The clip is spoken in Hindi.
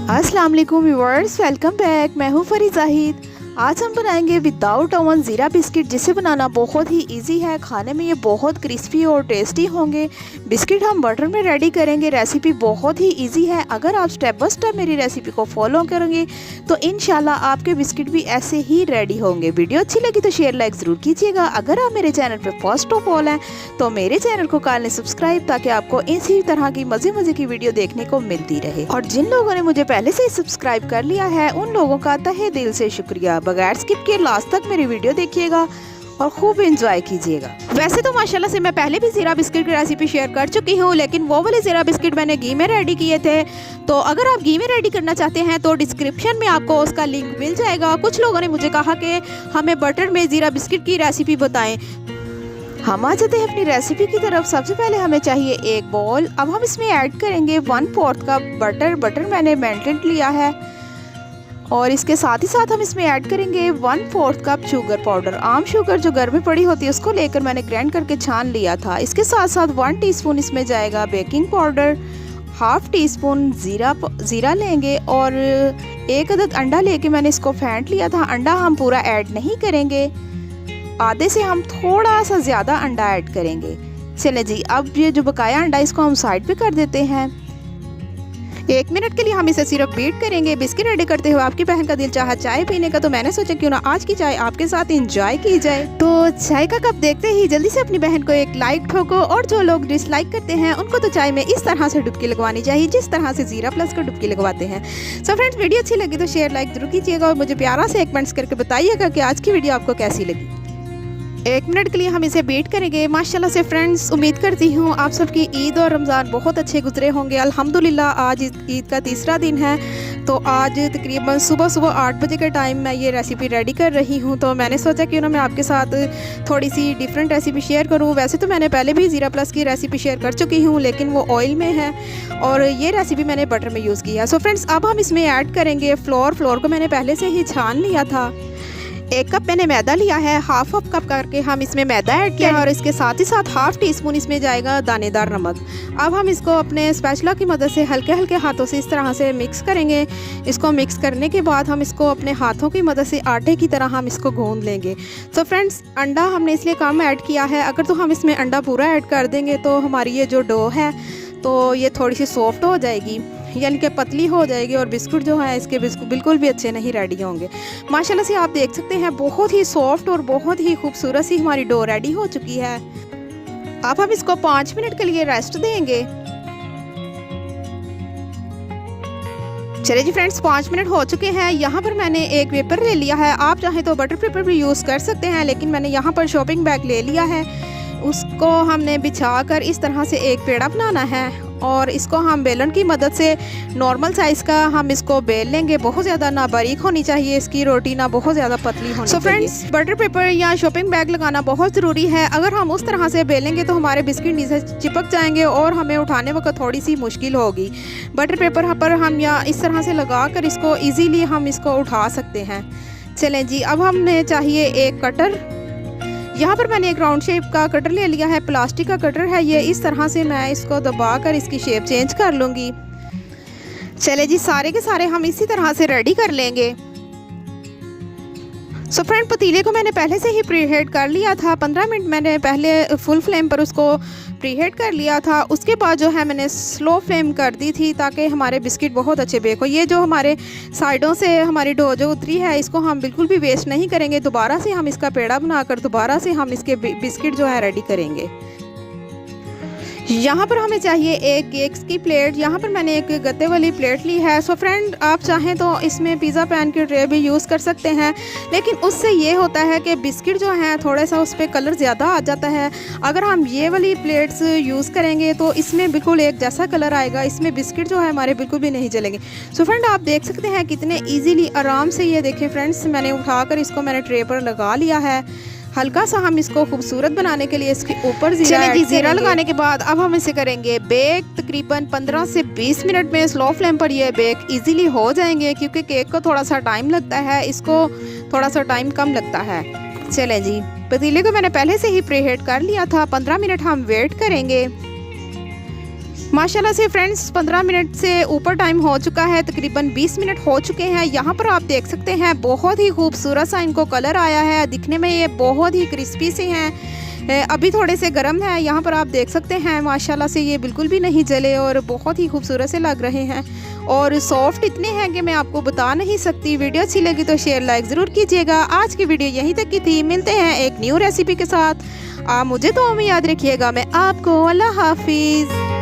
अस्सलाम वालेकुम व्यूअर्स, वेलकम बैक। मैं हूँ फरी जाहिद। आज हम बनाएंगे विदाउट ओवन ज़ीरा बिस्किट, जिसे बनाना बहुत ही इजी है। खाने में ये बहुत क्रिस्पी और टेस्टी होंगे। बिस्किट हम बटर में रेडी करेंगे। रेसिपी बहुत ही इजी है। अगर आप स्टेप बाय स्टेप मेरी रेसिपी को फॉलो करेंगे तो इंशाल्लाह आपके बिस्किट भी ऐसे ही रेडी होंगे। वीडियो अच्छी लगी तो शेयर लाइक ज़रूर कीजिएगा। अगर आप मेरे चैनल पर फर्स्ट ऑफ ऑल हैं तो मेरे चैनल को कर लें सब्सक्राइब, ताकि आपको इसी तरह की मज़े की वीडियो देखने को मिलती रहे। और जिन लोगों ने मुझे पहले से ही सब्सक्राइब कर लिया है उन लोगों का तहे दिल से शुक्रिया। बगैर स्किप किए लास्ट तक मेरी वीडियो देखिएगा और खूब एंजॉय कीजिएगा। वैसे तो माशाल्लाह से मैं पहले भी ज़ीरा बिस्किट की रेसिपी शेयर कर चुकी हूँ, लेकिन वो वाले ज़ीरा बिस्किट मैंने घी में रेडी किए थे। तो अगर आप घी में रेडी करना चाहते हैं तो डिस्क्रिप्शन में आपको उसका लिंक मिल जाएगा। कुछ लोगों ने मुझे कहा कि हमें बटर में ज़ीरा बिस्किट की रेसिपी बताएं। हम आ जाते हैं अपनी रेसिपी की तरफ। सबसे पहले हमें चाहिए एक बॉल। अब हम इसमें ऐड करेंगे 1/4 कप बटर। बटर मैंने मेल्टेड लिया है। और इसके साथ ही साथ हम इसमें ऐड करेंगे 1/4 कप शुगर पाउडर। आम शुगर जो घर में पड़ी होती है उसको लेकर मैंने ग्राइंड करके छान लिया था। इसके साथ साथ 1 टीस्पून इसमें जाएगा बेकिंग पाउडर, 1/2 टीस्पून ज़ीरा लेंगे और 1 अदद अंडा लेके मैंने इसको फेंट लिया था। अंडा हम पूरा ऐड नहीं करेंगे, आधे से हम थोड़ा सा ज़्यादा अंडा ऐड करेंगे। चले जी, अब ये जो बकाया अंडा इसको हम साइड पे कर देते हैं। 1 मिनट के लिए हम इसे सिर्फ बीट करेंगे। बिस्किट रेडी करते हुए आपकी बहन का दिल चाहा चाय पीने का, तो मैंने सोचा क्यों ना आज की चाय आपके साथ एंजॉय की जाए। तो चाय का कप देखते ही जल्दी से अपनी बहन को एक लाइक ठोको, और जो लोग डिसलाइक करते हैं उनको तो चाय में इस तरह से डुबकी लगवानी चाहिए जिस तरह से ज़ीरा प्लस को डुबकी लगवाते हैं। सो फ्रेंड्स, वीडियो अच्छी लगी तो शेयर लाइक जरूर कीजिएगा और मुझे प्यारा से कमेंट्स करके बताइएगा कि आज की वीडियो आपको कैसी लगी। 1 मिनट के लिए हम इसे बीट करेंगे। माशाल्लाह से फ्रेंड्स, उम्मीद करती हूँ आप सबकी ईद और रमज़ान बहुत अच्छे गुजरे होंगे। अल्हम्दुलिल्लाह आज ईद का तीसरा दिन है। तो आज तकरीबन सुबह 8 बजे के टाइम मैं ये रेसिपी रेडी कर रही हूँ। तो मैंने सोचा क्यों ना मैं आपके साथ थोड़ी सी डिफरेंट रेसिपी शेयर करूँ। वैसे तो मैंने पहले भी ज़ीरा प्लस की रेसिपी शेयर कर चुकी हूँ, लेकिन वो ऑयल में है और ये रेसिपी मैंने बटर में यूज़ की है। सो फ्रेंड्स, अब हम इसमें ऐड करेंगे फ्लोर को मैंने पहले से ही छान लिया था। 1 कप मैंने मैदा लिया है। 1/2 कप करके हम इसमें मैदा ऐड किया है और इसके साथ ही साथ 1/2 टीस्पून इसमें जाएगा दानेदार नमक। अब हम इसको अपने स्पैचुला की मदद से हल्के हल्के हाथों से इस तरह से मिक्स करेंगे। इसको मिक्स करने के बाद हम इसको अपने हाथों की मदद से आटे की तरह हम इसको गूंद लेंगे। तो फ्रेंड्स, अंडा हमने इसलिए कम ऐड किया है। अगर तो हम इसमें अंडा पूरा ऐड कर देंगे तो हमारी ये जो डो है तो ये थोड़ी सी सॉफ्ट हो जाएगी, यानी कि पतली हो जाएगी और बिस्कुट जो है इसके बिल्कुल भी अच्छे नहीं रेडी होंगे। माशाल्लाह से आप देख सकते हैं बहुत ही सॉफ्ट और बहुत ही खूबसूरत सी हमारी डो रेडी हो चुकी है। अब हम इसको 5 मिनट के लिए रेस्ट देंगे। चलिए जी फ्रेंड्स, 5 मिनट हो चुके हैं। यहाँ पर मैंने एक पेपर ले लिया है। आप चाहें तो बटर पेपर भी यूज़ कर सकते हैं, लेकिन मैंने यहाँ पर शॉपिंग बैग ले लिया है। उसको हमने बिछाकर इस तरह से एक पेड़ा बनाना है और इसको हम बेलन की मदद से नॉर्मल साइज़ का हम इसको बेल लेंगे। बहुत ज़्यादा ना बारीक होनी चाहिए इसकी रोटी, ना बहुत ज़्यादा पतली होनी चाहिए। सो फ्रेंड्स, बटर पेपर या शॉपिंग बैग लगाना बहुत ज़रूरी है। अगर हम उस तरह से बेलेंगे तो हमारे बिस्किट नीचे चिपक जाएंगे और हमें उठाने वक्त थोड़ी सी मुश्किल होगी। बटर पेपर पर हम या इस तरह से लगा कर इसको ईजीली हम इसको उठा सकते हैं। चलें जी, अब हमें चाहिए एक कटर। यहाँ पर मैंने एक राउंड शेप का कटर ले लिया है। प्लास्टिक का कटर है ये। इस तरह से मैं इसको दबाकर इसकी शेप चेंज कर लूँगी। चले जी, सारे के सारे हम इसी तरह से रेडी कर लेंगे। सो फ्रेंड, पतीले को मैंने पहले से ही प्रीहीट कर लिया था। 15 मिनट मैंने पहले फुल फ्लेम पर उसको प्रीहीट कर लिया था। उसके बाद जो है मैंने स्लो फ्लेम कर दी थी ताकि हमारे बिस्किट बहुत अच्छे बेक हो। ये जो हमारे साइडों से हमारी डो जो उतरी है इसको हम बिल्कुल भी वेस्ट नहीं करेंगे। दोबारा से हम इसका पेड़ा बनाकर दोबारा से हम इसके बिस्किट जो है रेडी करेंगे। यहाँ पर हमें चाहिए एक केक्स की प्लेट। यहाँ पर मैंने एक गत्ते वाली प्लेट ली है। सो फ्रेंड, आप चाहें तो इसमें पिज़्ज़ा पैन की ट्रे भी यूज़ कर सकते हैं, लेकिन उससे ये होता है कि बिस्किट जो हैं थोड़ा सा उस पर कलर ज़्यादा आ जाता है। अगर हम ये वाली प्लेट्स यूज़ करेंगे तो इसमें बिल्कुल एक जैसा कलर आएगा। इसमें बिस्किट जो है हमारे बिल्कुल भी नहीं जलेंगे। सो फ्रेंड, आप देख सकते हैं कितने ईजीली आराम से ये देखें फ्रेंड्स, मैंने उठाकर इसको मैंने ट्रे पर लगा लिया है। हल्का सा हम इसको खूबसूरत बनाने के लिए इसके ऊपर ज़ीरा लगाने के बाद अब हम इसे करेंगे बेक। तकरीबन 15 से 20 मिनट में स्लो फ्लेम पर ये बेक इजीली हो जाएंगे, क्योंकि केक को थोड़ा सा टाइम लगता है, इसको थोड़ा सा टाइम कम लगता है। चलें जी, पतीले को मैंने पहले से ही प्रीहीट कर लिया था। 15 मिनट हम वेट करेंगे। माशाल्लाह से फ्रेंड्स 15 मिनट से ऊपर टाइम हो चुका है, तकरीबन 20 मिनट हो चुके हैं। यहाँ पर आप देख सकते हैं बहुत ही खूबसूरत सा इनको कलर आया है। दिखने में ये बहुत ही क्रिस्पी से हैं, अभी थोड़े से गर्म है। यहाँ पर आप देख सकते हैं माशाल्लाह से ये बिल्कुल भी नहीं जले और बहुत ही खूबसूरत से लग रहे हैं और सॉफ्ट इतने हैं कि मैं आपको बता नहीं सकती। वीडियो अच्छी लगी तो शेयर लाइक ज़रूर कीजिएगा। आज की वीडियो यहीं तक की थी, मिलते हैं एक न्यू रेसिपी के साथ। आप मुझे तो याद रखिएगा। मैं आपको अल्लाह हाफिज़।